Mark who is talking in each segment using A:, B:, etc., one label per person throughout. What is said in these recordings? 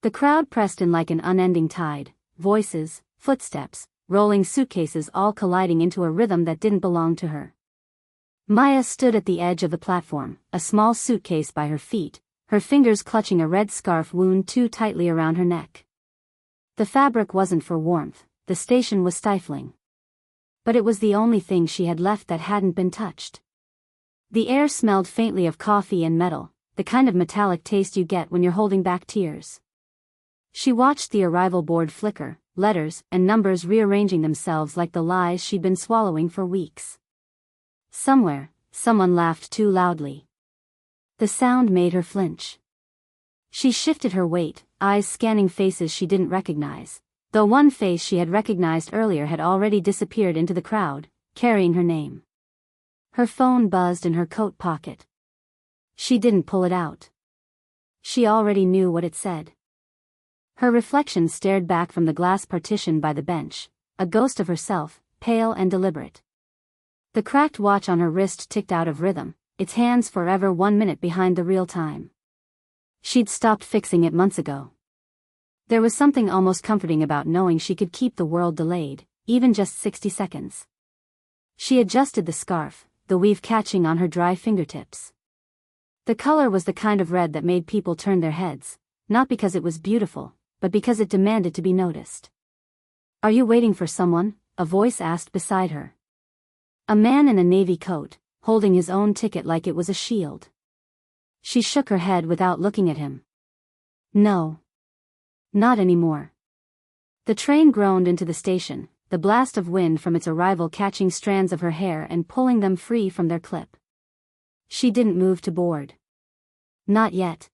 A: The crowd pressed in like an unending tide, voices, footsteps, rolling suitcases all colliding into a rhythm that didn't belong to her. Maya stood at the edge of the platform, a small suitcase by her feet, her fingers clutching a red scarf wound too tightly around her neck. The fabric wasn't for warmth, the station was stifling. But it was the only thing she had left that hadn't been touched. The air smelled faintly of coffee and metal, the kind of metallic taste you get when you're holding back tears. She watched the arrival board flicker, letters and numbers rearranging themselves like the lies she'd been swallowing for weeks. Somewhere, someone laughed too loudly. The sound made her flinch. She shifted her weight, eyes scanning faces she didn't recognize, though one face she had recognized earlier had already disappeared into the crowd, carrying her name. Her phone buzzed in her coat pocket. She didn't pull it out. She already knew what it said. Her reflection stared back from the glass partition by the bench, a ghost of herself, pale and deliberate. The cracked watch on her wrist ticked out of rhythm, its hands forever 1 minute behind the real time. She'd stopped fixing it months ago. There was something almost comforting about knowing she could keep the world delayed, even just 60 seconds. She adjusted the scarf, the weave catching on her dry fingertips. The color was the kind of red that made people turn their heads, not because it was beautiful, but because it demanded to be noticed. "Are you waiting for someone?" a voice asked beside her. A man in a navy coat, holding his own ticket like it was a shield. She shook her head without looking at him. No. Not anymore. The train groaned into the station, the blast of wind from its arrival catching strands of her hair and pulling them free from their clip. She didn't move to board. Not yet.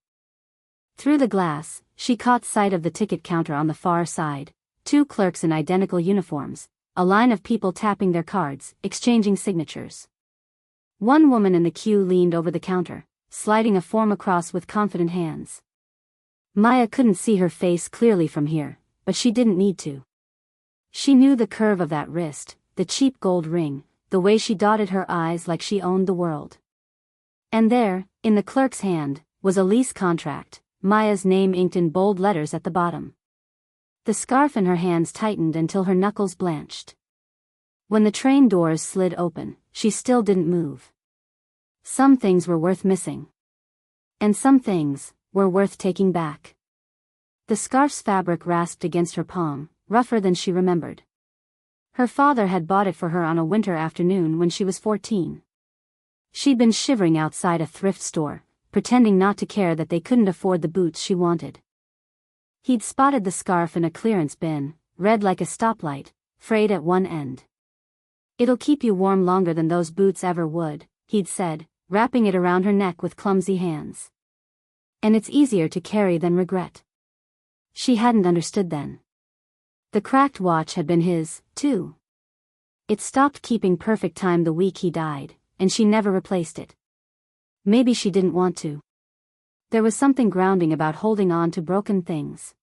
A: Through the glass, she caught sight of the ticket counter on the far side, 2 clerks in identical uniforms, a line of people tapping their cards, exchanging signatures. One woman in the queue leaned over the counter, sliding a form across with confident hands. Maya couldn't see her face clearly from here, but she didn't need to. She knew the curve of that wrist, the cheap gold ring, the way she dotted her eyes like she owned the world. And there, in the clerk's hand, was a lease contract, Maya's name inked in bold letters at the bottom. The scarf in her hands tightened until her knuckles blanched. When the train doors slid open, she still didn't move. Some things were worth missing. And some things were worth taking back. The scarf's fabric rasped against her palm, rougher than she remembered. Her father had bought it for her on a winter afternoon when she was 14. She'd been shivering outside a thrift store, pretending not to care that they couldn't afford the boots she wanted. He'd spotted the scarf in a clearance bin, red like a stoplight, frayed at one end. "It'll keep you warm longer than those boots ever would," he'd said, wrapping it around her neck with clumsy hands. "And it's easier to carry than regret." She hadn't understood then. The cracked watch had been his, too. It stopped keeping perfect time the week he died, and she never replaced it. Maybe she didn't want to. There was something grounding about holding on to broken things.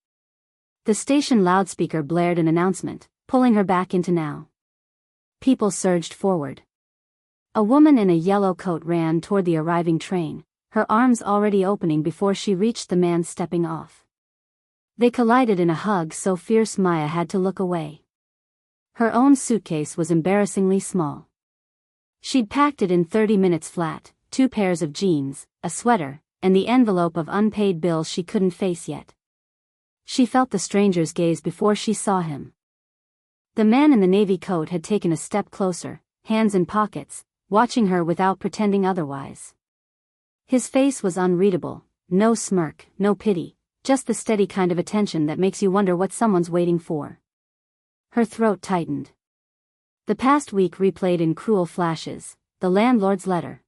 A: The station loudspeaker blared an announcement, pulling her back into now. People surged forward. A woman in a yellow coat ran toward the arriving train, her arms already opening before she reached the man stepping off. They collided in a hug so fierce Maya had to look away. Her own suitcase was embarrassingly small. She'd packed it in 30 minutes flat, 2 pairs of jeans, a sweater, and the envelope of unpaid bills she couldn't face yet. She felt the stranger's gaze before she saw him. The man in the navy coat had taken a step closer, hands in pockets, watching her without pretending otherwise. His face was unreadable, no smirk, no pity, just the steady kind of attention that makes you wonder what someone's waiting for. Her throat tightened. The past week replayed in cruel flashes, the landlord's letter.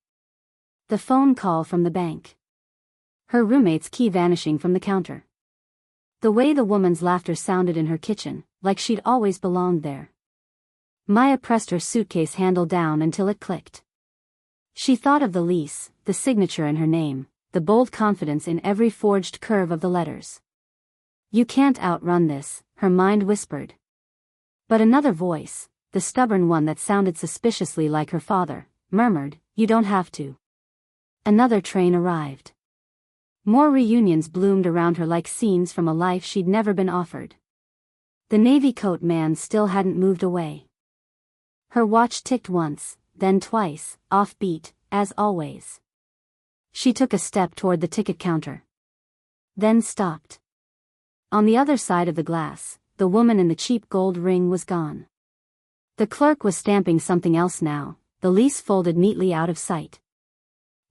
A: The phone call from the bank. Her roommate's key vanishing from the counter. The way the woman's laughter sounded in her kitchen, like she'd always belonged there. Maya pressed her suitcase handle down until it clicked. She thought of the lease, the signature in her name, the bold confidence in every forged curve of the letters. "You can't outrun this," her mind whispered. But another voice, the stubborn one that sounded suspiciously like her father, murmured, "You don't have to." Another train arrived. More reunions bloomed around her like scenes from a life she'd never been offered. The navy coat man still hadn't moved away. Her watch ticked once, then twice, offbeat, as always. She took a step toward the ticket counter. Then stopped. On the other side of the glass, the woman in the cheap gold ring was gone. The clerk was stamping something else now, the lease folded neatly out of sight.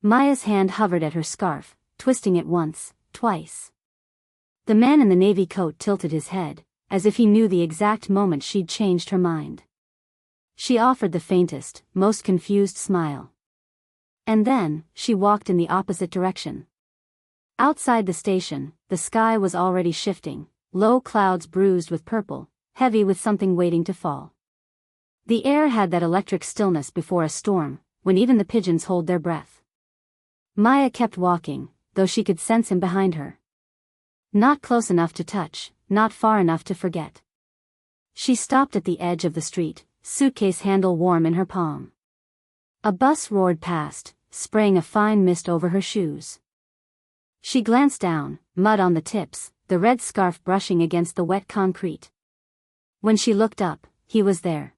A: Maya's hand hovered at her scarf, twisting it once, twice. The man in the navy coat tilted his head, as if he knew the exact moment she'd changed her mind. She offered the faintest, most confused smile. And then, she walked in the opposite direction. Outside the station, the sky was already shifting, low clouds bruised with purple, heavy with something waiting to fall. The air had that electric stillness before a storm, when even the pigeons hold their breath. Maya kept walking, though she could sense him behind her. Not close enough to touch, not far enough to forget. She stopped at the edge of the street, suitcase handle warm in her palm. A bus roared past, spraying a fine mist over her shoes. She glanced down, mud on the tips, the red scarf brushing against the wet concrete. When she looked up, he was there.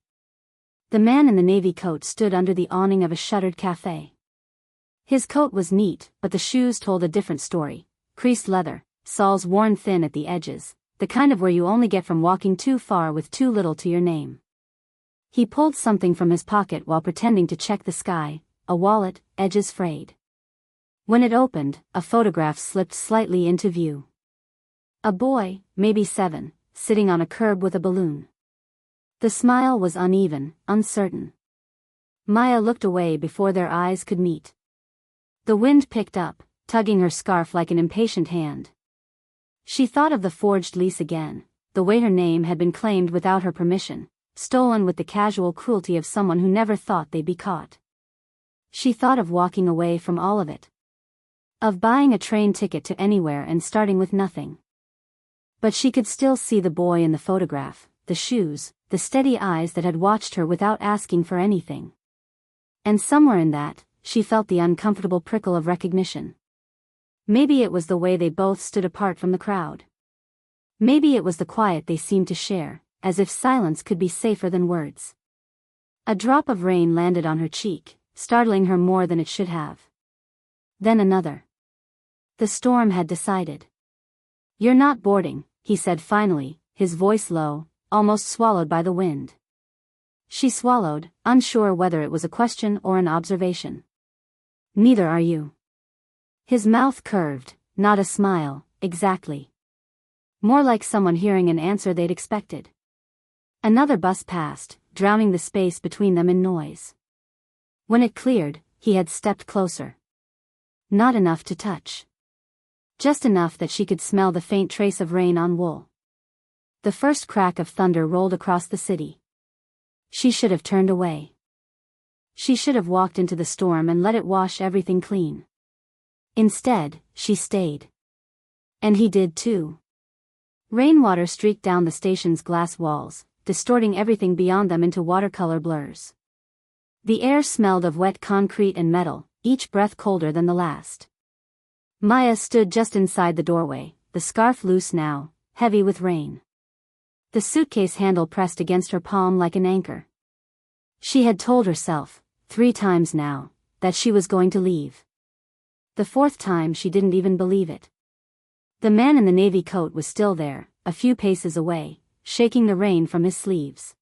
A: The man in the navy coat stood under the awning of a shuttered cafe. His coat was neat, but the shoes told a different story. Creased leather, soles worn thin at the edges, the kind of wear you only get from walking too far with too little to your name. He pulled something from his pocket while pretending to check the sky, a wallet, edges frayed. When it opened, a photograph slipped slightly into view. A boy, maybe 7, sitting on a curb with a balloon. The smile was uneven, uncertain. Maya looked away before their eyes could meet. The wind picked up, tugging her scarf like an impatient hand. She thought of the forged lease again, the way her name had been claimed without her permission, stolen with the casual cruelty of someone who never thought they'd be caught. She thought of walking away from all of it. Of buying a train ticket to anywhere and starting with nothing. But she could still see the boy in the photograph, the shoes, the steady eyes that had watched her without asking for anything. And somewhere in that, she felt the uncomfortable prickle of recognition. Maybe it was the way they both stood apart from the crowd. Maybe it was the quiet they seemed to share, as if silence could be safer than words. A drop of rain landed on her cheek, startling her more than it should have. Then another. The storm had decided. "You're not boarding," he said finally, his voice low, almost swallowed by the wind. She swallowed, unsure whether it was a question or an observation. "Neither are you." His mouth curved, not a smile, exactly. More like someone hearing an answer they'd expected. Another bus passed, drowning the space between them in noise. When it cleared, he had stepped closer. Not enough to touch. Just enough that she could smell the faint trace of rain on wool. The first crack of thunder rolled across the city. She should have turned away. She should have walked into the storm and let it wash everything clean. Instead, she stayed. And he did too. Rainwater streaked down the station's glass walls, distorting everything beyond them into watercolor blurs. The air smelled of wet concrete and metal, each breath colder than the last. Maya stood just inside the doorway, the scarf loose now, heavy with rain. The suitcase handle pressed against her palm like an anchor. She had told herself, 3 times now, that she was going to leave. The 4th time she didn't even believe it. The man in the navy coat was still there, a few paces away, shaking the rain from his sleeves.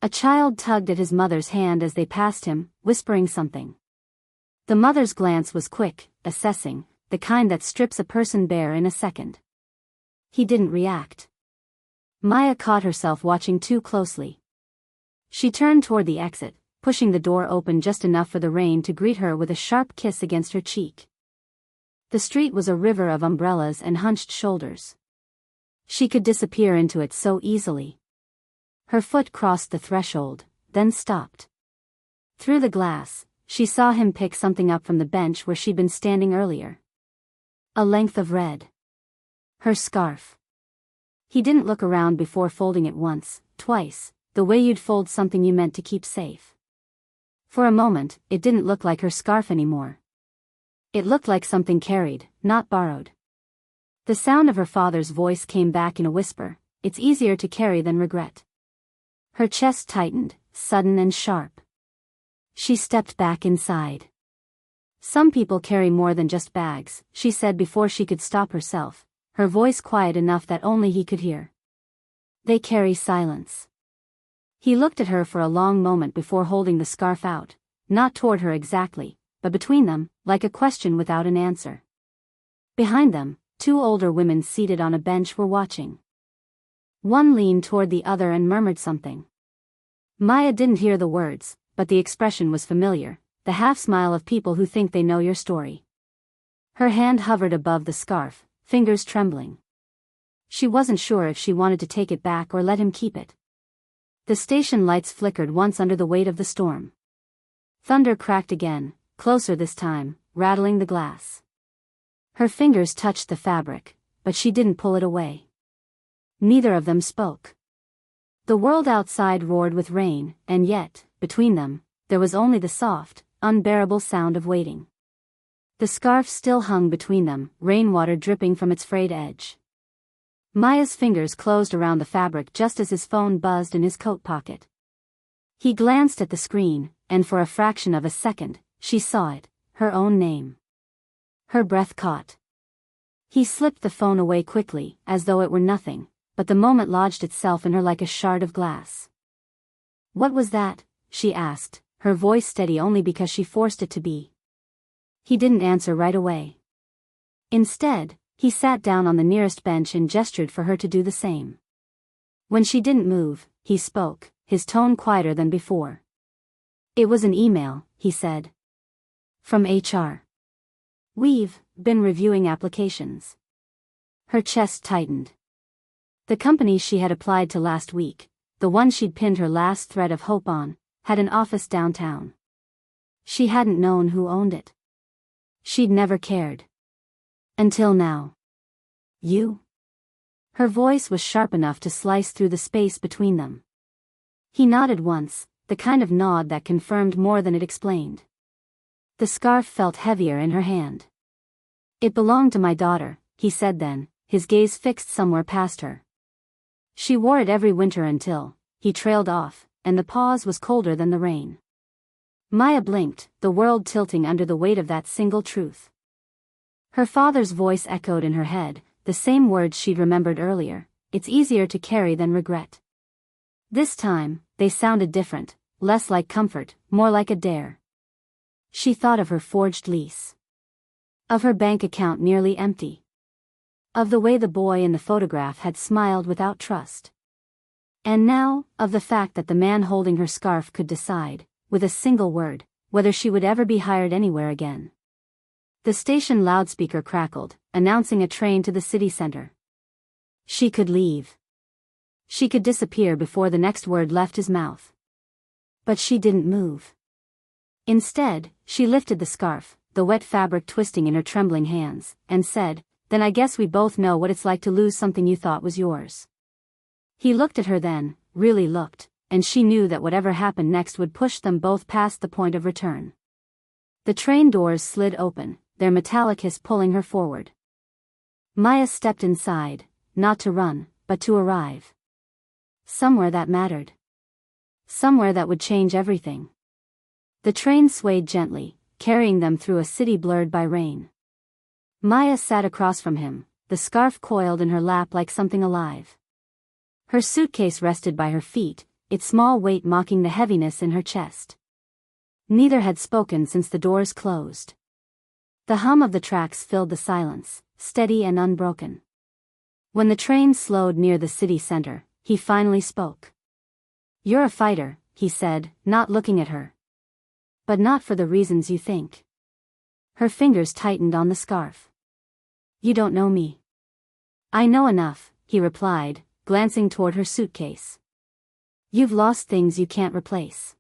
A: A child tugged at his mother's hand as they passed him, whispering something. The mother's glance was quick, assessing, the kind that strips a person bare in a second. He didn't react. Maya caught herself watching too closely. She turned toward the exit, pushing the door open just enough for the rain to greet her with a sharp kiss against her cheek. The street was a river of umbrellas and hunched shoulders. She could disappear into it so easily. Her foot crossed the threshold, then stopped. Through the glass, she saw him pick something up from the bench where she'd been standing earlier. A length of red. Her scarf. He didn't look around before folding it once, twice, the way you'd fold something you meant to keep safe. For a moment, it didn't look like her scarf anymore. It looked like something carried, not borrowed. The sound of her father's voice came back in a whisper, "It's easier to carry than regret." Her chest tightened, sudden and sharp. She stepped back inside. "Some people carry more than just bags," she said before she could stop herself, her voice quiet enough that only he could hear. "They carry silence." He looked at her for a long moment before holding the scarf out, not toward her exactly, but between them, like a question without an answer. Behind them, two older women seated on a bench were watching. One leaned toward the other and murmured something. Maya didn't hear the words, but the expression was familiar, the half-smile of people who think they know your story. Her hand hovered above the scarf, fingers trembling. She wasn't sure if she wanted to take it back or let him keep it. The station lights flickered once under the weight of the storm. Thunder cracked again, closer this time, rattling the glass. Her fingers touched the fabric, but she didn't pull it away. Neither of them spoke. The world outside roared with rain, and yet, between them, there was only the soft, unbearable sound of waiting. The scarf still hung between them, rainwater dripping from its frayed edge. Maya's fingers closed around the fabric just as his phone buzzed in his coat pocket. He glanced at the screen, and for a fraction of a second, she saw it, her own name. Her breath caught. He slipped the phone away quickly, as though it were nothing, but the moment lodged itself in her like a shard of glass. "What was that?" she asked, her voice steady only because she forced it to be. He didn't answer right away. Instead, he sat down on the nearest bench and gestured for her to do the same. When she didn't move, he spoke, his tone quieter than before. "It was an email," he said. "From HR. We've been reviewing applications." Her chest tightened. The company she had applied to last week, the one she'd pinned her last thread of hope on, had an office downtown. She hadn't known who owned it. She'd never cared. Until now. "You?" Her voice was sharp enough to slice through the space between them. He nodded once, the kind of nod that confirmed more than it explained. The scarf felt heavier in her hand. "It belonged to my daughter," he said then, his gaze fixed somewhere past her. "She wore it every winter until," he trailed off, and the pause was colder than the rain. Maya blinked, the world tilting under the weight of that single truth. Her father's voice echoed in her head, the same words she'd remembered earlier, "It's easier to carry than regret." This time, they sounded different, less like comfort, more like a dare. She thought of her forged lease. Of her bank account nearly empty. Of the way the boy in the photograph had smiled without trust. And now, of the fact that the man holding her scarf could decide, with a single word, whether she would ever be hired anywhere again. The station loudspeaker crackled, announcing a train to the city center. She could leave. She could disappear before the next word left his mouth. But she didn't move. Instead, she lifted the scarf, the wet fabric twisting in her trembling hands, and said, "Then I guess we both know what it's like to lose something you thought was yours." He looked at her then, really looked, and she knew that whatever happened next would push them both past the point of return. The train doors slid open, their metallic hiss pulling her forward. Maya stepped inside, not to run, but to arrive. Somewhere that mattered. Somewhere that would change everything. The train swayed gently, carrying them through a city blurred by rain. Maya sat across from him, the scarf coiled in her lap like something alive. Her suitcase rested by her feet, its small weight mocking the heaviness in her chest. Neither had spoken since the doors closed. The hum of the tracks filled the silence, steady and unbroken. When the train slowed near the city center, he finally spoke. "You're a fighter," he said, not looking at her. "But not for the reasons you think." Her fingers tightened on the scarf. "You don't know me." "I know enough," he replied, glancing toward her suitcase. "You've lost things you can't replace.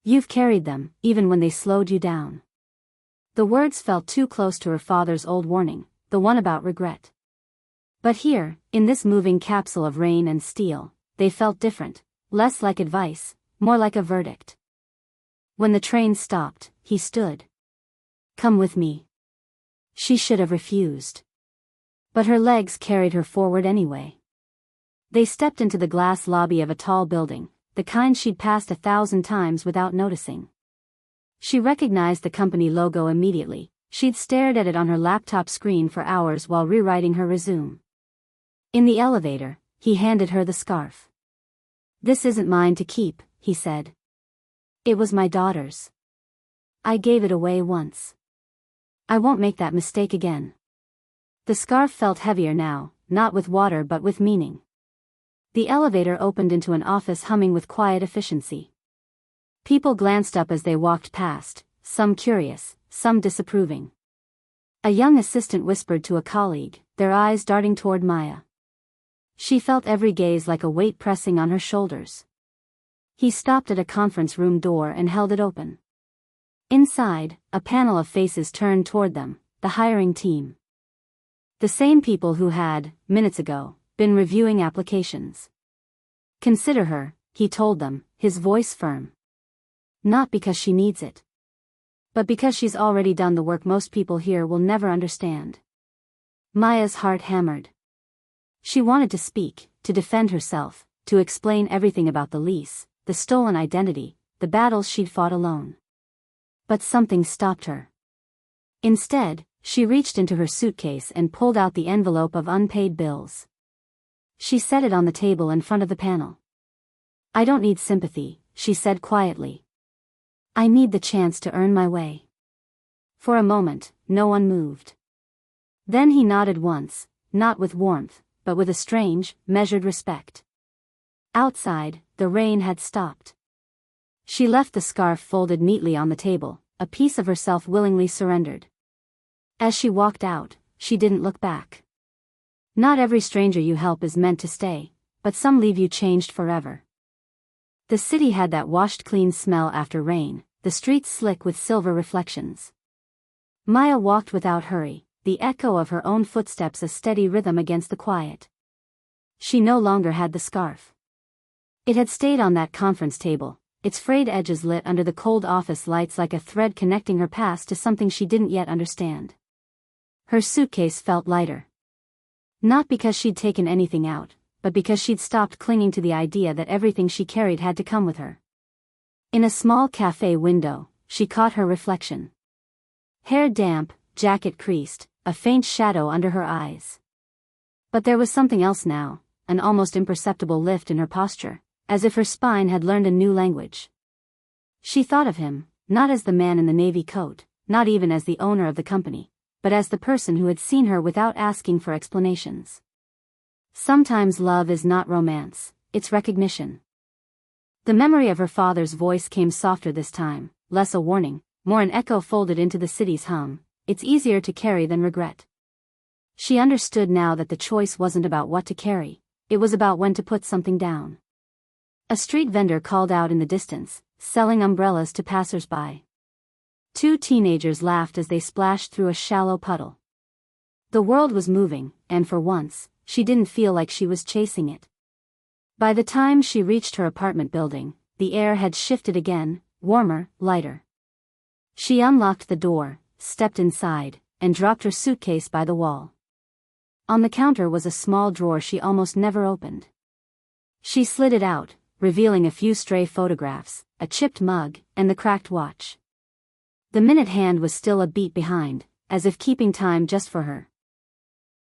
A: You've carried them, even when they slowed you down." The words felt too close to her father's old warning, the one about regret. But here, in this moving capsule of rain and steel, they felt different, less like advice, more like a verdict. When the train stopped, he stood. "Come with me." She should have refused. But her legs carried her forward anyway. They stepped into the glass lobby of a tall building, the kind she'd passed 1,000 times without noticing. She recognized the company logo immediately. She'd stared at it on her laptop screen for hours while rewriting her resume. In the elevator, he handed her the scarf. "This isn't mine to keep," he said. "It was my daughter's. I gave it away once. I won't make that mistake again." The scarf felt heavier now, not with water but with meaning. The elevator opened into an office humming with quiet efficiency. People glanced up as they walked past, some curious, some disapproving. A young assistant whispered to a colleague, their eyes darting toward Maya. She felt every gaze like a weight pressing on her shoulders. He stopped at a conference room door and held it open. Inside, a panel of faces turned toward them, the hiring team. The same people who had, minutes ago, been reviewing applications. "Consider her," he told them, his voice firm. "Not because she needs it. But because she's already done the work most people here will never understand." Maya's heart hammered. She wanted to speak, to defend herself, to explain everything about the lease, the stolen identity, the battles she'd fought alone. But something stopped her. Instead, she reached into her suitcase and pulled out the envelope of unpaid bills. She set it on the table in front of the panel. "I don't need sympathy," she said quietly. "I need the chance to earn my way." For a moment, no one moved. Then he nodded once, not with warmth, but with a strange, measured respect. Outside, the rain had stopped. She left the scarf folded neatly on the table, a piece of herself willingly surrendered. As she walked out, she didn't look back. Not every stranger you help is meant to stay, but some leave you changed forever. The city had that washed clean smell after rain, the streets slick with silver reflections. Maya walked without hurry, the echo of her own footsteps a steady rhythm against the quiet. She no longer had the scarf. It had stayed on that conference table, its frayed edges lit under the cold office lights like a thread connecting her past to something she didn't yet understand. Her suitcase felt lighter. Not because she'd taken anything out, but because she'd stopped clinging to the idea that everything she carried had to come with her. In a small cafe window, she caught her reflection. Hair damp, jacket creased, a faint shadow under her eyes. But there was something else now, an almost imperceptible lift in her posture, as if her spine had learned a new language. She thought of him, not as the man in the navy coat, not even as the owner of the company, but as the person who had seen her without asking for explanations. Sometimes love is not romance, it's recognition. The memory of her father's voice came softer this time, less a warning, more an echo folded into the city's hum. "It's easier to carry than regret." She understood now that the choice wasn't about what to carry, it was about when to put something down. A street vendor called out in the distance, selling umbrellas to passers-by. Two teenagers laughed as they splashed through a shallow puddle. The world was moving, and for once, she didn't feel like she was chasing it. By the time she reached her apartment building, the air had shifted again, warmer, lighter. She unlocked the door, stepped inside, and dropped her suitcase by the wall. On the counter was a small drawer she almost never opened. She slid it out, revealing a few stray photographs, a chipped mug, and the cracked watch. The minute hand was still a beat behind, as if keeping time just for her.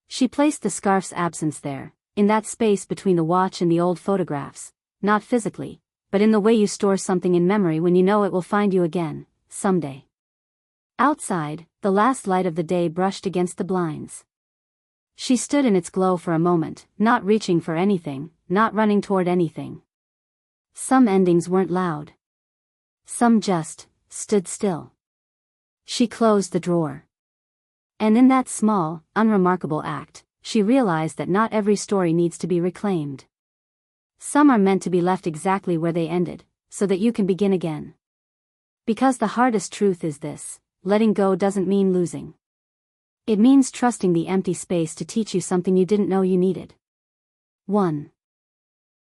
A: She placed the scarf's absence there, in that space between the watch and the old photographs, not physically, but in the way you store something in memory when you know it will find you again, someday. Outside, the last light of the day brushed against the blinds. She stood in its glow for a moment, not reaching for anything, not running toward anything. Some endings weren't loud. Some just stood still. She closed the drawer. And in that small, unremarkable act, she realized that not every story needs to be reclaimed. Some are meant to be left exactly where they ended, so that you can begin again. Because the hardest truth is this: letting go doesn't mean losing. It means trusting the empty space to teach you something you didn't know you needed. 1.